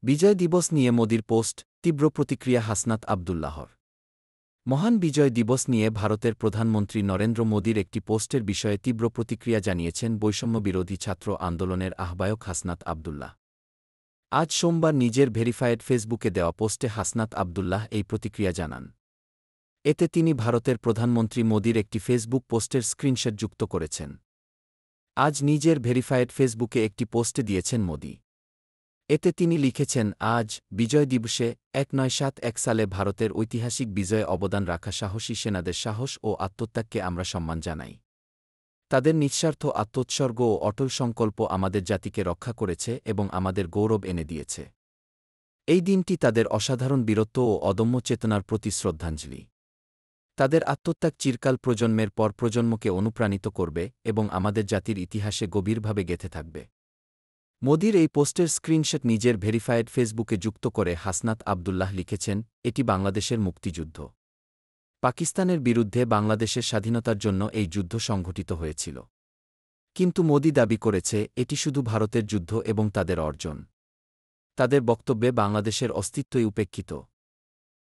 বিজয় দিবস নিয়ে মোদির পোস্ট, তীব্র প্রতিক্রিয়া হাসনাত আবদুল্লাহর। মহান বিজয় দিবস নিয়ে ভারতের প্রধানমন্ত্রী নরেন্দ্র মোদির একটি পোস্টের বিষয়ে তীব্র প্রতিক্রিয়া জানিয়েছেন বৈষম্যবিরোধী ছাত্র আন্দোলনের আহ্বায়ক হাসনাত আবদুল্লাহ। আজ সোমবার নিজের ভেরিফায়েড ফেসবুকে দেওয়া পোস্টে হাসনাত আবদুল্লাহ এই প্রতিক্রিয়া জানান। এতে তিনি ভারতের প্রধানমন্ত্রী মোদির একটি ফেসবুক পোস্টের স্ক্রিনশট যুক্ত করেছেন। আজ নিজের ভেরিফায়েড ফেসবুকে একটি পোস্টে দিয়েছেন মোদি। এতে তিনি লিখেছেন, আজ বিজয় দিবসে ১৯৭১ সালে ভারতের ঐতিহাসিক বিজয়ে অবদান রাখা সাহসী সেনাদের সাহস ও আত্মত্যাগকে আমরা সম্মান জানাই। তাদের নিঃস্বার্থ আত্মোৎসর্গ ও অটল সংকল্প আমাদের জাতিকে রক্ষা করেছে এবং আমাদের গৌরব এনে দিয়েছে। এই দিনটি তাদের অসাধারণ বীরত্ব ও অদম্য চেতনার প্রতি শ্রদ্ধাঞ্জলি। তাদের আত্মত্যাগ চিরকাল প্রজন্মের পর প্রজন্মকে অনুপ্রাণিত করবে এবং আমাদের জাতির ইতিহাসে গভীরভাবে গেঁথে থাকবে। মোদির এই পোস্টের স্ক্রিনশট নিজের ভেরিফায়েড ফেসবুকে যুক্ত করে হাসনাত আবদুল্লাহ লিখেছেন, এটি বাংলাদেশের মুক্তিযুদ্ধ। পাকিস্তানের বিরুদ্ধে বাংলাদেশের স্বাধীনতার জন্য এই যুদ্ধ সংঘটিত হয়েছিল। কিন্তু মোদি দাবি করেছে, এটি শুধু ভারতের যুদ্ধ এবং তাদের অর্জন। তাদের বক্তব্যে বাংলাদেশের অস্তিত্বই উপেক্ষিত।